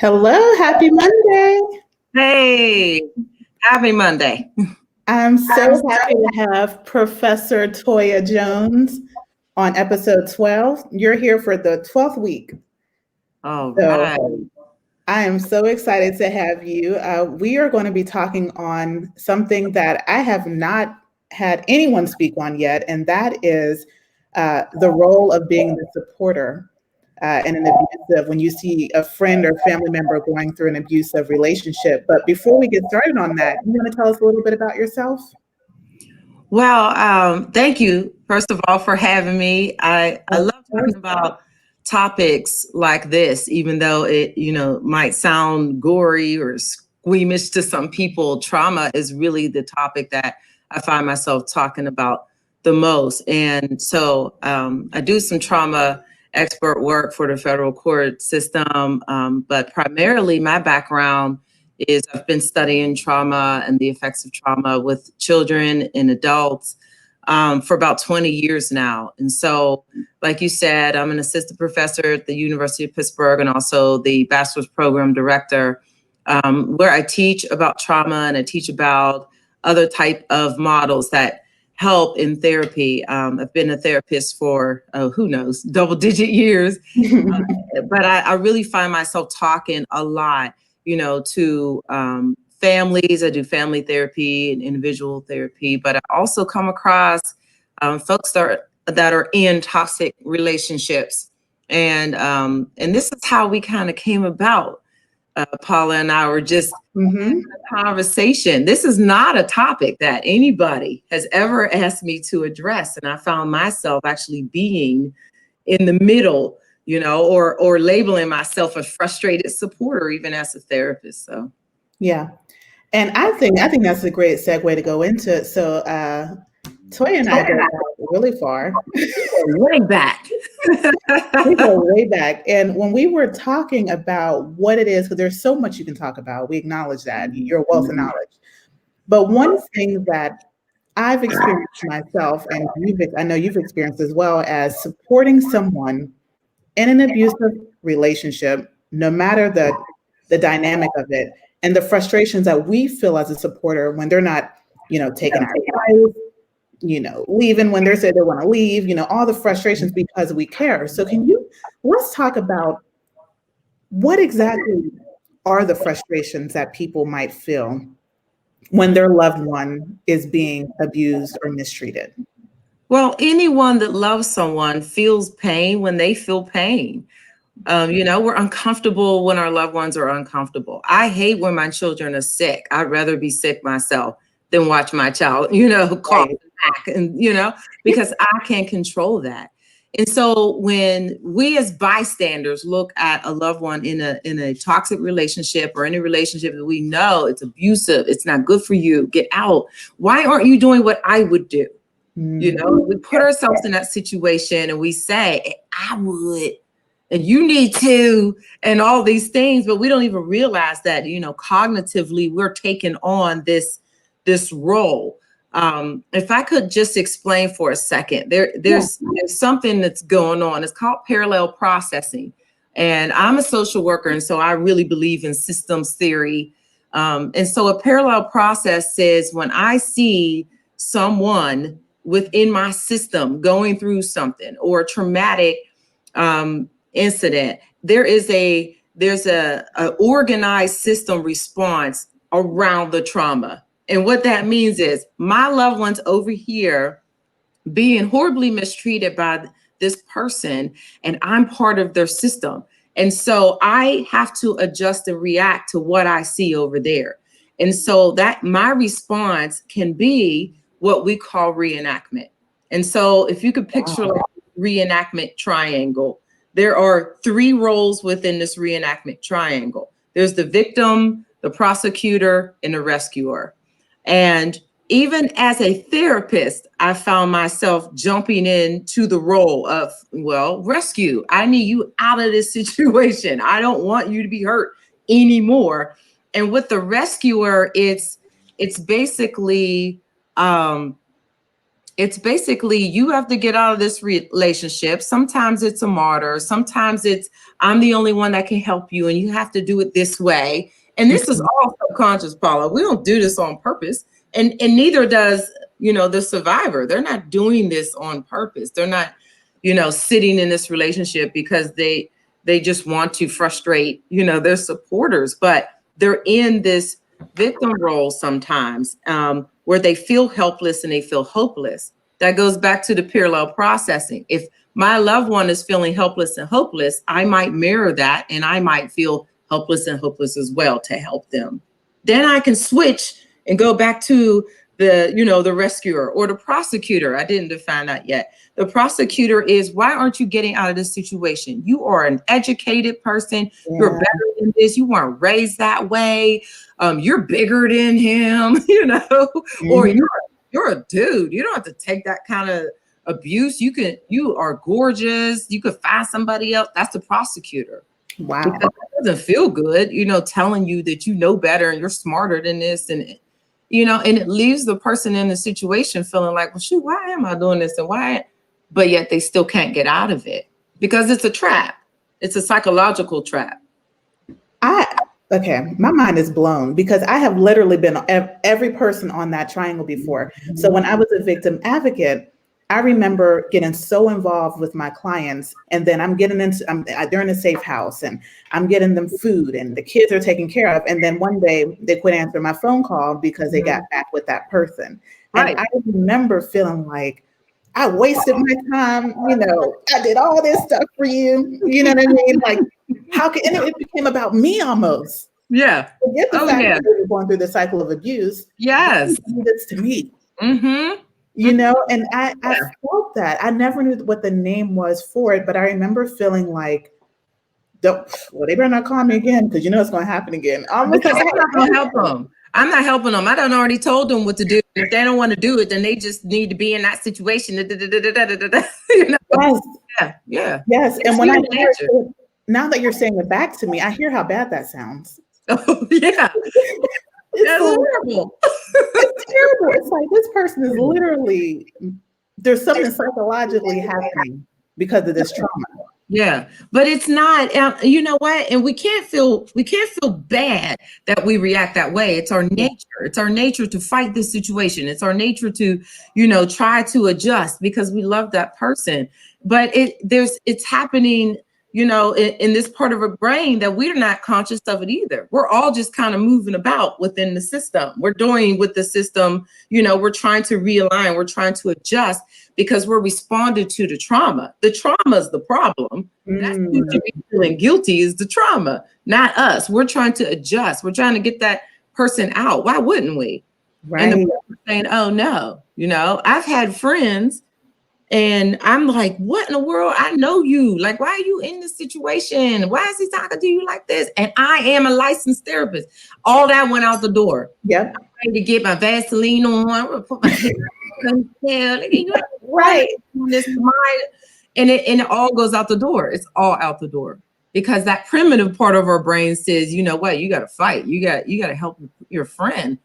Hello, happy Monday. Hey, happy Monday. I'm so happy to have Professor Toya Jones on episode 12. You're here for the 12th week. All So right. I am so excited to have you. We are going to be talking on something that I have not had anyone speak on yet, and that is the role of being the supporter in an abusive, when you see a friend or family member going through an abusive relationship. But before we get started on that, you want to tell us a little bit about yourself? Well, thank you, first of all, for having me. I Of love course. talking about topics like this, even though it, might sound gory or squeamish to some people. Trauma is really the topic that I find myself talking about the most. And so I do some trauma expert work for the federal court system, but primarily my background is I've been studying trauma and the effects of trauma with children and adults for about 20 years now. And so, like you said, I'm an assistant professor at the University of Pittsburgh and also the bachelor's program director, where I teach about trauma and I teach about other type of models that help in therapy. I've been a therapist for, who knows, double-digit years. But I really find myself talking a lot, to families. I do family therapy and individual therapy, but I also come across folks that are in toxic relationships, and this is how we kind of came about. Paula and I were just Mhm. conversation. This is not a topic that anybody has ever asked me to address, and I found myself actually being in the middle, or labeling myself a frustrated supporter, even as a therapist. So, Yeah. And I think that's a great segue to go into it. So Toya and I go back really far. way back. We go way back. And when we were talking about what it is, because there's so much you can talk about, we acknowledge that you're a wealth of knowledge. But one thing that I've experienced myself, and I know you've experienced as well, as supporting someone in an abusive relationship, no matter the dynamic of it, and the frustrations that we feel as a supporter when they're not, taking our advice, leaving when they say they want to leave, all the frustrations because we care. So let's talk about what exactly are the frustrations that people might feel when their loved one is being abused or mistreated? Well, anyone that loves someone feels pain when they feel pain. We're uncomfortable when our loved ones are uncomfortable. I hate when my children are sick. I'd rather be sick myself than watch my child, cough Right. back, and, because I can't control that. And so when we as bystanders look at a loved one in a toxic relationship or any relationship that we know it's abusive, it's not good for you, get out. Why aren't you doing what I would do? We put ourselves in that situation and we say, I would, and you need to, and all these things, but we don't even realize that, cognitively we're taking on this role. If I could just explain for a second, there's something that's going on. It's called parallel processing. And I'm a social worker, and so I really believe in systems theory. And so a parallel process says when I see someone within my system going through something or a traumatic incident, there's a organized system response around the trauma. And what that means is my loved ones over here being horribly mistreated by this person, and I'm part of their system. And so I have to adjust and react to what I see over there. And so that my response can be what we call reenactment. And so if you could picture like a reenactment triangle, there are three roles within this reenactment triangle. There's the victim, the prosecutor, and the rescuer. And even as a therapist, I found myself jumping into the role of, well, rescue. I need you out of this situation. I don't want you to be hurt anymore. And with the rescuer, it's basically It's basically you have to get out of this relationship. Sometimes it's a martyr. Sometimes it's I'm the only one that can help you, and you have to do it this way. And this is all subconscious, Paula. We don't do this on purpose, and neither does the survivor. They're not doing this on purpose. They're not sitting in this relationship because they just want to frustrate their supporters, but they're in this victim role sometimes, where they feel helpless and they feel hopeless. That goes back to the parallel processing. If my loved one is feeling helpless and hopeless, I might mirror that and I might feel helpless and hopeless as well to help them. Then I can switch and go back to the rescuer or the prosecutor. I didn't define that yet. The prosecutor is, why aren't you getting out of this situation? You are an educated person. Yeah. You're better than this. You weren't raised that way. You're bigger than him, mm-hmm. Or you're a dude. You don't have to take that kind of abuse. You are gorgeous. You could find somebody else. That's the prosecutor. Wow. Because it doesn't feel good, telling you that better and you're smarter than this. And it leaves the person in the situation feeling like, well, shoot, why am I doing this? And why? But yet they still can't get out of it because it's a trap. It's a psychological trap. Okay, my mind is blown because I have literally been every person on that triangle before. So when I was a victim advocate, I remember getting so involved with my clients, and then they're in a safe house and I'm getting them food and the kids are taken care of. And then one day they quit answering my phone call because they got back with that person. Right. And I remember feeling like I wasted my time. I did all this stuff for you. You know what I mean? Like, and it became about me almost. Yeah. Forget the fact that you're going through the cycle of abuse. Yes. It's to me. Mm-hmm. And I felt that. I never knew what the name was for it, but I remember feeling like, they better not call me again because it's going to happen again. Almost like I'm not going to help them. I'm not helping them. I done already told them what to do. If they don't want to do it, then they just need to be in that situation. Yes. Yes. And when now that you're saying it back to me, I hear how bad that sounds. Oh, yeah. That's horrible. It's terrible. It's like this person is literally, there's something psychologically happening because of this trauma. Yeah, but it's not, you know what? And we can't feel bad that we react that way. It's our nature. It's our nature to fight this situation. It's our nature to, try to adjust because we love that person. But it's happening, in this part of our brain that we're not conscious of it either. We're all just kind of moving about within the system. We're doing with the system, we're trying to realign, we're trying to adjust because we're responding to the trauma. The trauma is the problem. That's who should be feeling guilty is the trauma, not us. We're trying to adjust. We're trying to get that person out. Why wouldn't we? Right. And the person saying, oh no, I've had friends and I'm like, what in the world? I know you. Like, why are you in this situation? Why is he talking to you like this? And I am a licensed therapist. All that went out the door. Yep. I'm trying to get my Vaseline on. I'm gonna put my hair right. And it all goes out the door. It's all out the door because that primitive part of our brain says, you know what? You got to fight. You got to help your friend.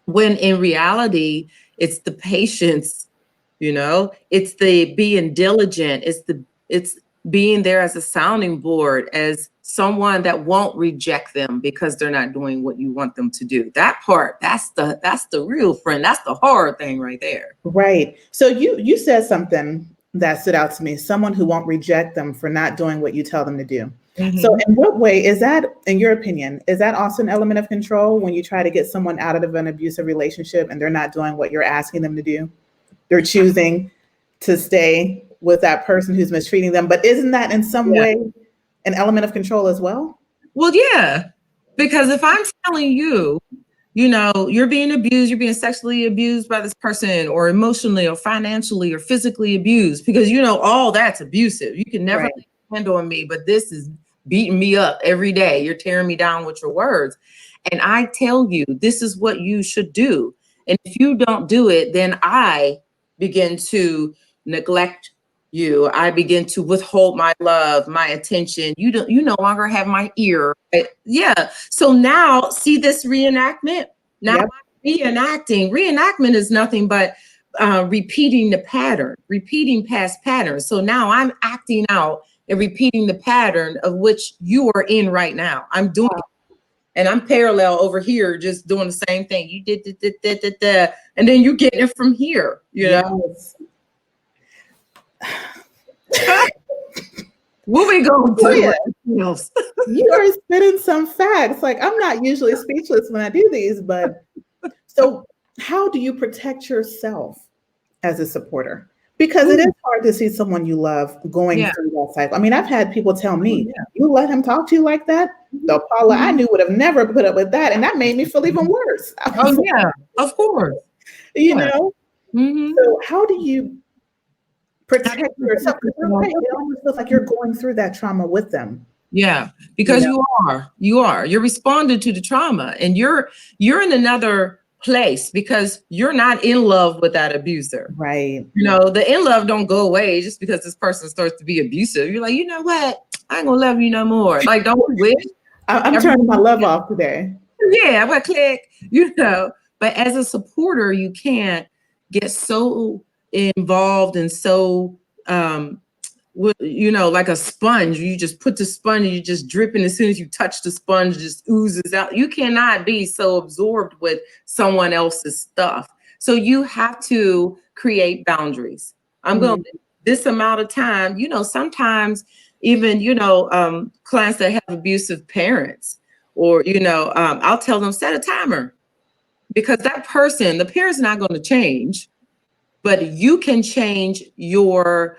When in reality, it's the patience. It's the being diligent. It's being there as a sounding board, as someone that won't reject them because they're not doing what you want them to do. That part, that's the real friend. That's the hard thing right there. Right. So you said something that stood out to me, someone who won't reject them for not doing what you tell them to do. Mm-hmm. So in what way is that, in your opinion, is that also an element of control when you try to get someone out of an abusive relationship and they're not doing what you're asking them to do? They're choosing to stay with that person who's mistreating them. But isn't that in some way an element of control as well? Well, yeah, because if I'm telling you, you're being abused, you're being sexually abused by this person or emotionally or financially or physically abused because, all that's abusive. You can never depend on me, but this is beating me up every day. You're tearing me down with your words. And I tell you, this is what you should do. And if you don't do it, then I begin to neglect you. I begin to withhold my love, my attention. You no longer have my ear. Yeah. So now see this reenactment. Now I'm reenacting. Reenactment is nothing but repeating the pattern, repeating past patterns. So now I'm acting out and repeating the pattern of which you are in right now. I'm doing it. And I'm parallel over here, just doing the same thing. You did, and then you get it from here, you know? What we going to do? You are spitting some facts. Like, I'm not usually speechless when I do these, but so how do you protect yourself as a supporter? Because it is hard to see someone you love going through that cycle. I mean, I've had people tell me, you let him talk to you like that? The Paula I knew would have never put up with that. And that made me feel even worse. Oh, yeah, of course. You know? So how do you protect yourself? Because it almost feels like you're going through that trauma with them. Yeah, because you're responding to the trauma, and you're in another place because you're not in love with that abuser. Right. You know, the in love don't go away just because this person starts to be abusive. You're like, you know what? I ain't gonna love you no more. Like, don't we wish? I'm turning my love off today. Yeah, I'm gonna click, you know. But as a supporter, you can't get so involved and so you know, like a sponge. You just put the sponge, you just dripping. As soon as you touch the sponge, it just oozes out. You cannot be so absorbed with someone else's stuff. So you have to create boundaries. I'm going this amount of time, you know, sometimes even, you know, clients that have abusive parents, or, you know, I'll tell them, set a timer, because that person, the parent's not going to change, but you can change your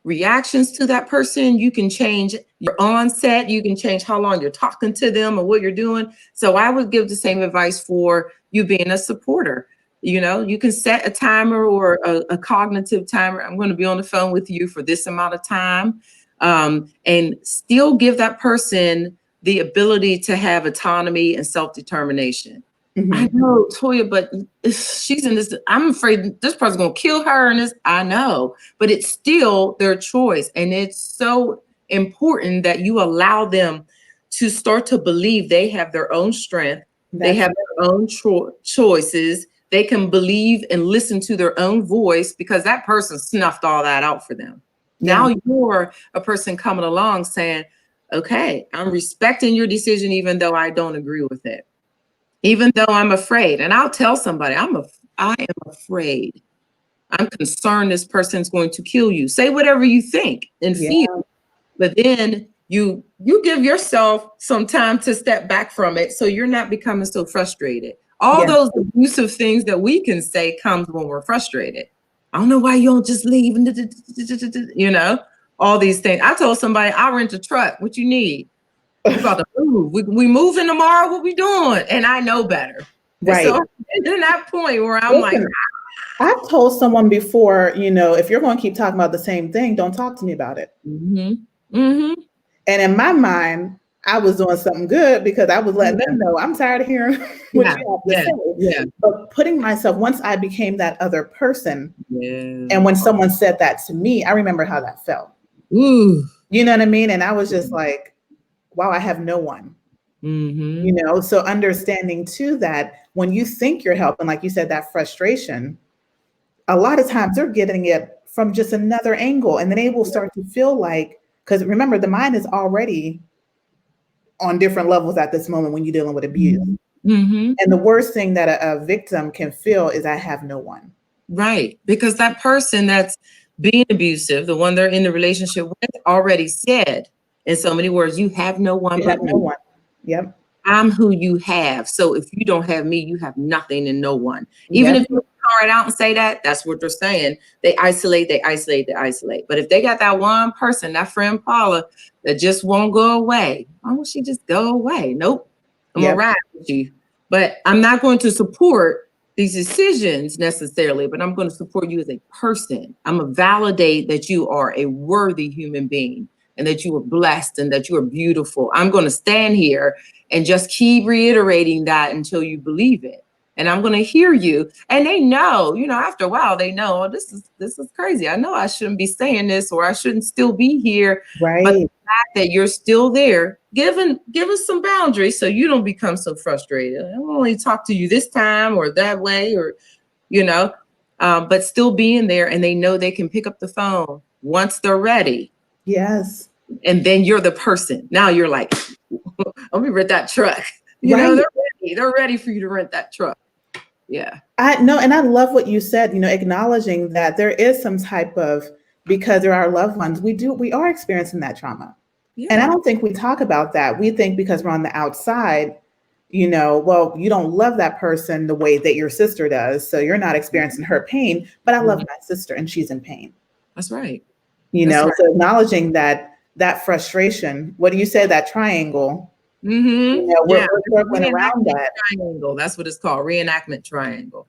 reactions to that person. You can change your onset. You can change how long you're talking to them or what you're doing. So I would give the same advice for you being a supporter. You know, you can set a timer or a cognitive timer. I'm going to be on the phone with you for this amount of time, and still give that person the ability to have autonomy and self-determination. I know, Toya, but she's in this, I'm afraid this person's gonna kill her, and this, I know, but it's still their choice. And it's so important that you allow them to start to believe they have their own strength, they have their own choices, they can believe and listen to their own voice, because that person snuffed all that out for them. Now you're a person coming along saying, okay, I'm respecting your decision, even though I don't agree with it. Even though I'm afraid, and I'll tell somebody, I am afraid. I'm concerned this person's going to kill you. Say whatever you think and feel, but then you give yourself some time to step back from it, so you're not becoming so frustrated. All those abusive things that we can say comes when we're frustrated. I don't know why you don't just leave, you know, all these things. I told somebody, I'll rent a truck. What you need? We about to move. We moving tomorrow. What we doing? And I know better. Right. So in that point where I'm like, I've told someone before, you know, if you're going to keep talking about the same thing, don't talk to me about it. And in my mind, I was doing something good because I was letting them know I'm tired of hearing what you have to say. But putting myself, once I became that other person, and when someone said that to me, I remember how that felt. You know what I mean? And I was just like, wow, I have no one. You know, so understanding too that when you think you're helping, like you said, that frustration, a lot of times they're getting it from just another angle, and then they will start to feel like, because remember, the mind is already on different levels at this moment when you're dealing with abuse. And the worst thing that a victim can feel is, I have no one. Right, because that person that's being abusive, the one they're in the relationship with, already said in so many words, you have no one. You have no one. Yep. I'm who you have. So if you don't have me, you have nothing and no one. Even if you call it out and say that, that's what they're saying. They isolate. But if they got that one person, that friend Paula, that just won't go away, why won't she just go away? Nope. I'm gonna ride with you. But I'm not going to support these decisions necessarily, but I'm going to support you as a person. I'm gonna validate that you are a worthy human being, and that you are blessed, and that you are beautiful. I'm going to stand here and just keep reiterating that until you believe it. And I'm going to hear you. And they know, you know, after a while, they know, oh, this is crazy. I know I shouldn't be saying this, or I shouldn't still be here. But the fact that you're still there, give us some boundaries so you don't become so frustrated. I only talk to you this time or that way, or, you know, but still being there, and they know they can pick up the phone once they're ready. Yes. And then you're the person. Now you're like, let me rent that truck. You Right. know, they're ready. They're ready for you to rent that truck. Yeah. I know, and I love what you said, acknowledging that there is some type of, because they're our loved ones, we are experiencing that trauma. Yeah. And I don't think we talk about that. We think because we're on the outside, well, you don't love that person the way that your sister does. So you're not experiencing her pain, but I love my sister and she's in pain. That's right. So acknowledging that frustration, what do you say, that triangle? Mm-hmm. We're circling around that. Triangle. That's what it's called. Reenactment triangle.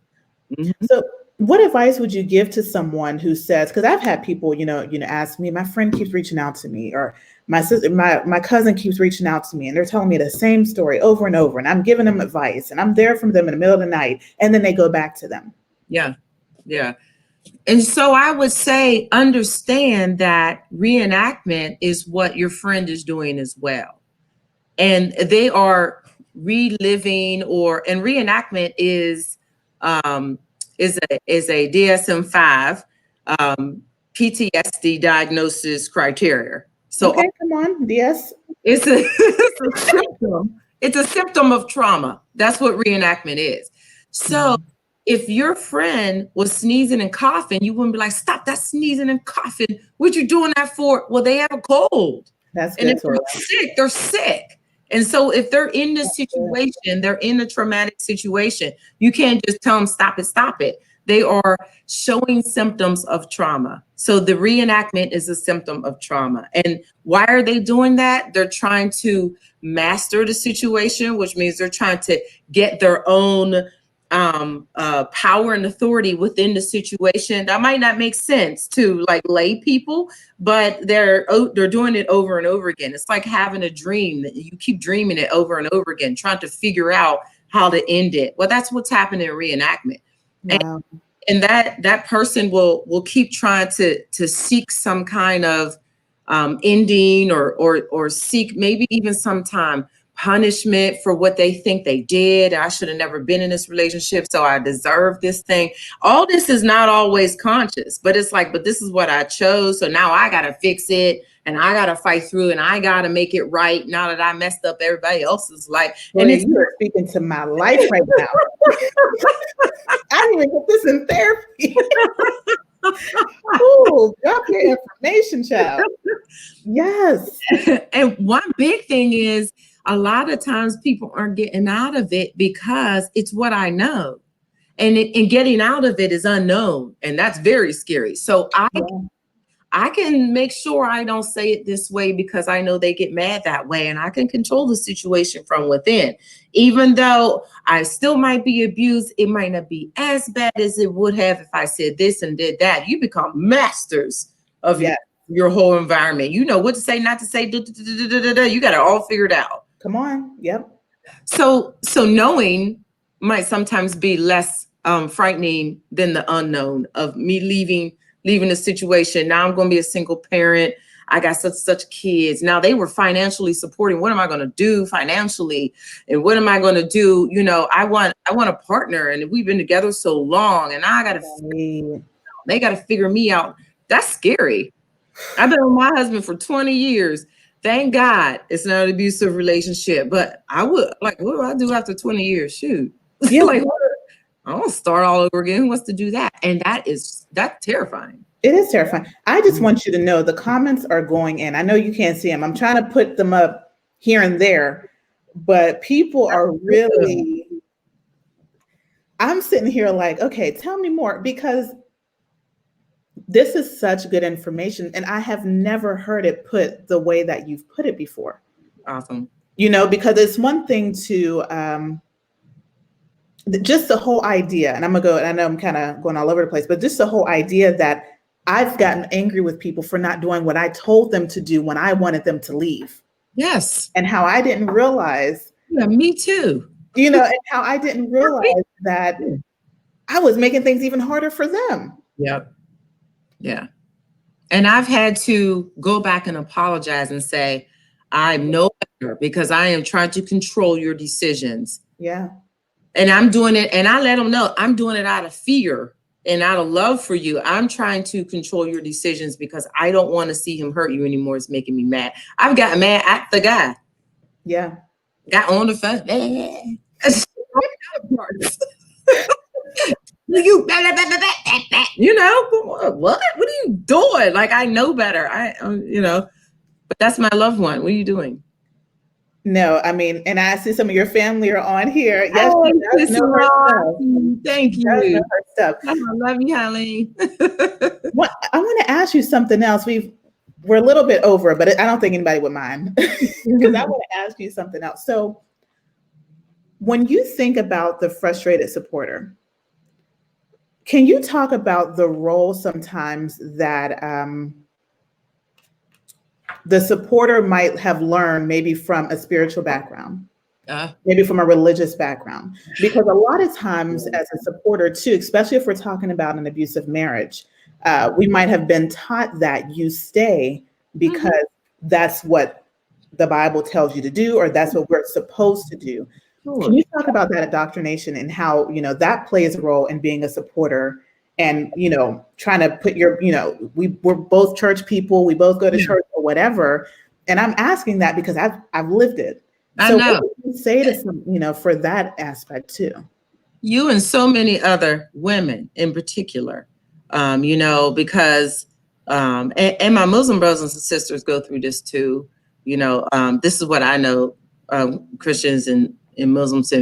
Mm-hmm. So what advice would you give to someone who says, because I've had people, ask me, my friend keeps reaching out to me, or my sister, my cousin keeps reaching out to me, and they're telling me the same story over and over, and I'm giving them advice, and I'm there for them in the middle of the night, and then they go back to them. Yeah. Yeah. And so I would say, understand that reenactment is what your friend is doing as well. And they are reliving, and reenactment is a DSM-5 PTSD diagnosis criteria. So okay, come on, DS. It's a symptom. It's a symptom of trauma. That's what reenactment is. So if your friend was sneezing and coughing, you wouldn't be like, stop that sneezing and coughing. What you doing that for? Well, they have a cold. That's and good. If they're sick, they're sick. And so if they're in this situation, they're in a traumatic situation, you can't just tell them, stop it. They are showing symptoms of trauma. So the reenactment is a symptom of trauma. And why are they doing that? They're trying to master the situation, which means they're trying to get their own power and authority within the situation. That might not make sense to like lay people, but they're doing it over and over again. It's like having a dream that you keep dreaming it over and over again, trying to figure out how to end it. Well, that's what's happening in reenactment. Wow. And that person will keep trying to seek some kind of ending or seek maybe even sometime punishment for what they think they did. I should have never been in this relationship, so I deserve this thing. All this is not always conscious, but it's like, but this is what I chose, so now I gotta fix it, and I gotta fight through, and I gotta make it right now that I messed up everybody else's life. Boy, and you are speaking to my life right now. I didn't even get this in therapy. Ooh, drop your information, child. Yes. And one big thing is, a lot of times people aren't getting out of it because it's what I know. And getting out of it is unknown. And that's very scary. So I can make sure I don't say it this way because I know they get mad that way, and I can control the situation from within. Even though I still might be abused, it might not be as bad as it would have if I said this and did that. You become masters of your whole environment. You know what to say, not to say. You got it all figured out. Come on. Yep. So knowing might sometimes be less frightening than the unknown of me leaving the situation. Now I'm going to be a single parent. I got such kids. Now they were financially supporting. What am I going to do financially? And what am I going to do? I want a partner, and we've been together so long, and I got to, they got to figure me out. That's scary. I've been with my husband for 20 years. Thank God it's not an abusive relationship, but I would like, what do I do after 20 years? Shoot. Yeah. Like, I don't start all over again. Who wants to do that? And that's terrifying. It is terrifying. I just want you to know the comments are going in. I know you can't see them. I'm trying to put them up here and there, but people are really, I'm sitting here like, okay, tell me more, because this is such good information, and I have never heard it put the way that you've put it before. Awesome. Because it's one thing to just the whole idea, and I'm gonna go, and I know I'm kind of going all over the place, but just the whole idea that I've gotten angry with people for not doing what I told them to do when I wanted them to leave. Yes. And how I didn't realize. Yeah, me too. And how I didn't realize that I was making things even harder for them. Yep. Yeah. And I've had to go back and apologize and say, I know better, because I am trying to control your decisions. Yeah. And I'm doing it, and I let them know I'm doing it out of fear And out of love for you, I'm trying to control your decisions because I don't want to see him hurt you anymore. It's making me mad. I've gotten mad at the guy. Yeah. Got on the phone. You, you know, what are you doing? Like, I know better. But that's my loved one. What are you doing? No, I mean, and I see some of your family are on here. Yes, Oh, she does know her stuff. thank She does you. know her stuff. I love you, Holly. What I want to ask you something else. We're a little bit over, but I don't think anybody would mind because I want to ask you something else. So, when you think about the frustrated supporter, can you talk about the role sometimes that the supporter might have learned maybe from a spiritual background, maybe from a religious background? Because a lot of times as a supporter too, especially if we're talking about an abusive marriage, we might have been taught that you stay because that's what the Bible tells you to do, or that's what we're supposed to do. Can you talk about that indoctrination and how, that plays a role in being a supporter and, trying to put we're both church people, we both go to church or whatever. And I'm asking that because I've lived it. So what would you say to some, for that aspect too? You and so many other women in particular, because, and my Muslim brothers and sisters go through this too. This is what I know, Christians and Muslims,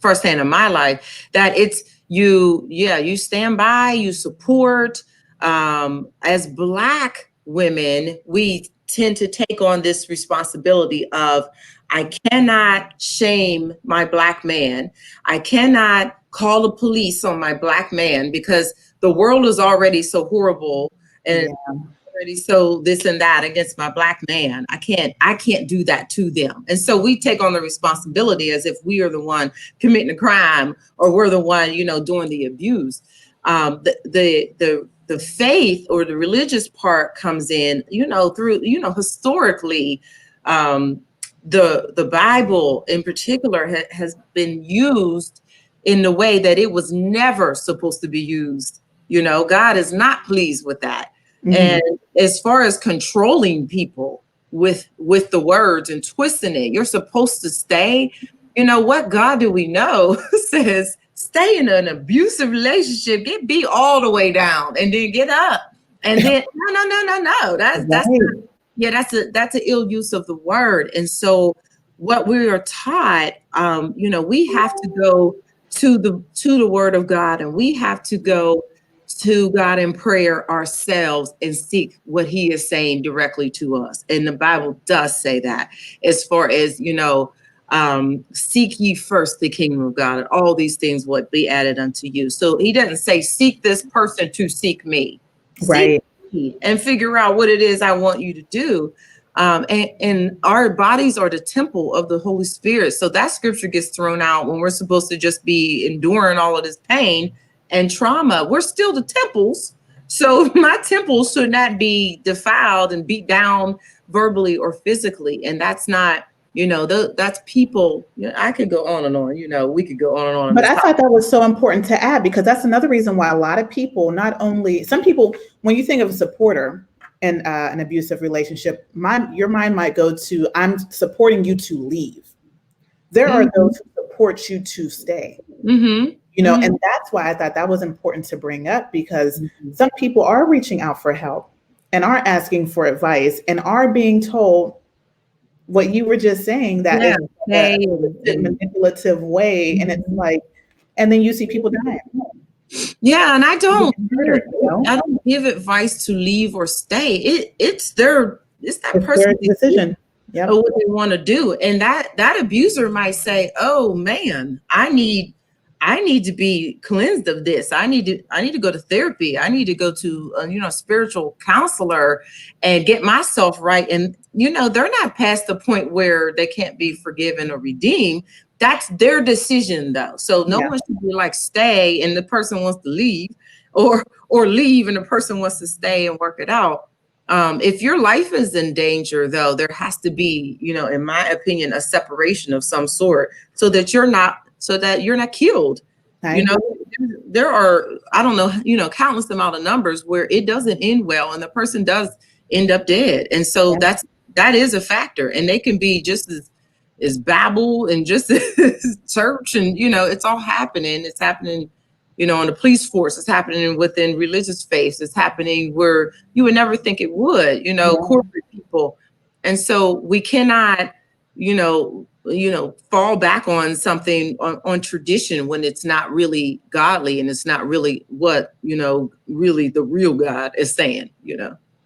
firsthand in my life, that it's you stand by, you support. As Black women, we tend to take on this responsibility of, I cannot shame my Black man. I cannot call the police on my Black man because the world is already so horrible and already so this and that against my Black man. I can't do that to them. And so we take on the responsibility as if we are the one committing the crime or we're the one, doing the abuse. The faith or the religious part comes in, through, historically, the Bible in particular has been used in the way that it was never supposed to be used. God is not pleased with that. Mm-hmm. And as far as controlling people with the words and twisting it, you're supposed to stay. What God do we know says stay in an abusive relationship, get beat all the way down and then get up. And then no. That's that's an ill use of the word. And so what we are taught, we have to go to the word of God, and we have to go to God in prayer ourselves and seek what he is saying directly to us. And the Bible does say that, as far as, seek ye first the kingdom of God, and all these things will be added unto you. So he doesn't say seek this person to seek me. Right. Seek me and figure out what it is I want you to do. And our bodies are the temple of the Holy Spirit. So that scripture gets thrown out when we're supposed to just be enduring all of this pain and trauma. We're still the temples. So my temples should not be defiled and beat down verbally or physically. And that's not, that's people. I could go on and on, we could go on and on. But I thought that was so important to add, because that's another reason why a lot of people, some people, when you think of a supporter in an abusive relationship, your mind might go to, I'm supporting you to leave. There are those who support you to stay. Mm-hmm. And that's why I thought that was important to bring up, because some people are reaching out for help and are asking for advice and are being told what you were just saying, that is a manipulative way. And it's like, and then you see people dying. Yeah. And I don't give advice to leave or stay. It's that person's decision. Yep. Or what they want to do. And that abuser might say, oh man, I need to be cleansed of this. I need to go to therapy. I need to go to a spiritual counselor and get myself right. And they're not past the point where they can't be forgiven or redeemed. That's their decision though. So no one should be like stay and the person wants to leave, or leave and the person wants to stay and work it out. If your life is in danger though, there has to be, in my opinion, a separation of some sort so that you're not killed. You know, there are, I don't know, countless amount of numbers where it doesn't end well and the person does end up dead. And so that is a factor. And they can be just as babble and just as church and, it's all happening. It's happening, on the police force. It's happening within religious faiths. It's happening where you would never think it would, corporate people. And so we cannot, fall back on something on tradition when it's not really godly and it's not really what, really the real God is saying.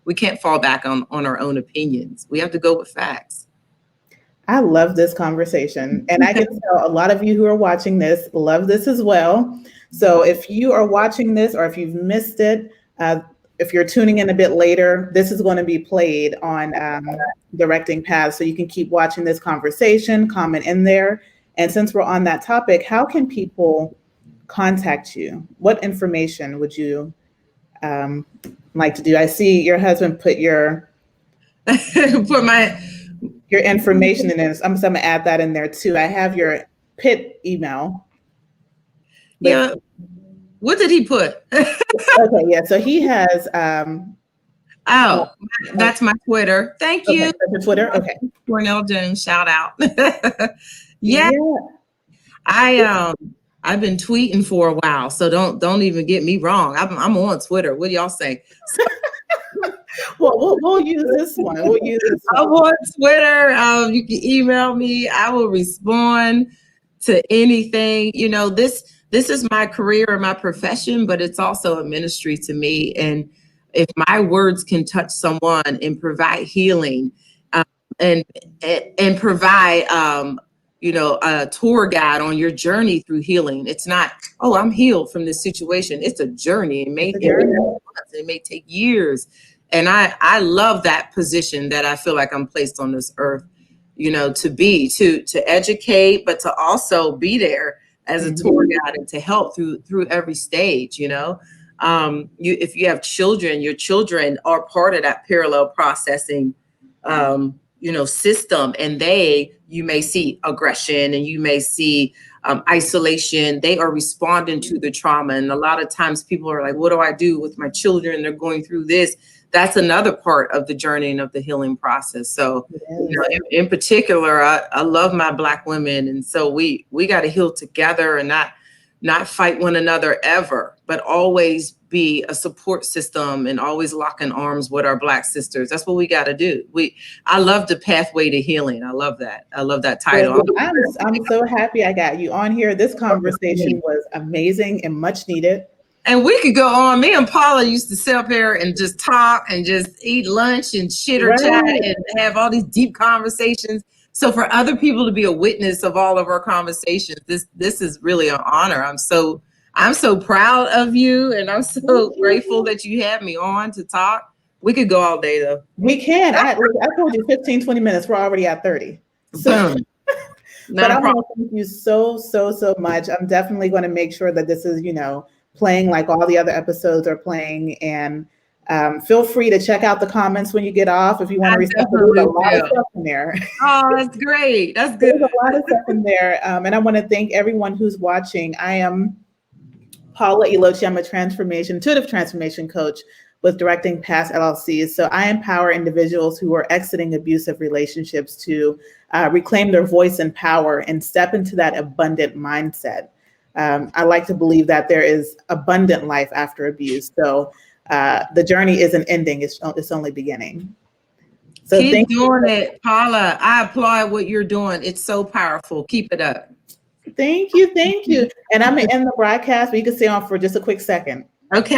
We can't fall back on our own opinions. We have to go with facts. I love this conversation. And I can tell a lot of you who are watching this love this as well. So if you are watching this or if you've missed it, if you're tuning in a bit later, this is going to be played on Directing Paths. So you can keep watching this conversation, comment in there. And since we're on that topic, how can people contact you? What information would you like to do? I see your husband put your your information in this. I'm going to add that in there too. I have your PIT email. Yeah. What did he put? Okay, yeah. So he has that's my Twitter. Thank you. That's your Twitter. Okay. Cornell Jones, shout out. Yeah. I've been tweeting for a while, so don't even get me wrong. I'm on Twitter. What do y'all say? Well, we'll use this one. I'm on Twitter. You can email me. I will respond to anything. This is my career and my profession, but it's also a ministry to me. And if my words can touch someone and provide healing, and provide a tour guide on your journey through healing. It's not, I'm healed from this situation. It's a journey. It may take years. And I love that position that I feel like I'm placed on this earth, to educate, but to also be there as a tour guide and to help through every stage. If you have children, your children are part of that parallel processing system, and you may see aggression and you may see isolation. They are responding to the trauma. And a lot of times people are like, what do I do with my children? They're going through this. That's another part of the journey and of the healing process. So in particular, I love my Black women. And so we got to heal together and not fight one another ever, but always be a support system and always locking arms with our Black sisters. That's what we got to do. I love the pathway to healing. I love that. I love that title. I'm so happy I got you on here. This conversation was amazing and much needed. And we could go on. Me and Paula used to sit up here and just talk and just eat lunch and chitter chat and have all these deep conversations. So for other people to be a witness of all of our conversations, this is really an honor. I'm so proud of you, and I'm so grateful that you had me on to talk. We could go all day though. We can. I told you 15, 20 minutes. We're already at 30. So but I want to thank you so much. I'm definitely going to make sure that this is, playing like all the other episodes are playing. And feel free to check out the comments when you get off if you want to respond. There's a lot of stuff in there. Oh, that's great. That's good. There's a lot of stuff in there. And I want to thank everyone who's watching. I am Paula Elochi. I'm a intuitive transformation coach with Directing Paths LLC. So I empower individuals who are exiting abusive relationships to reclaim their voice and power and step into that abundant mindset. I like to believe that there is abundant life after abuse. So the journey isn't ending, it's only beginning. So keep doing it, Paula. I applaud what you're doing. It's so powerful. Keep it up. Thank you. And I'm gonna end the broadcast, but you can stay on for just a quick second. Okay.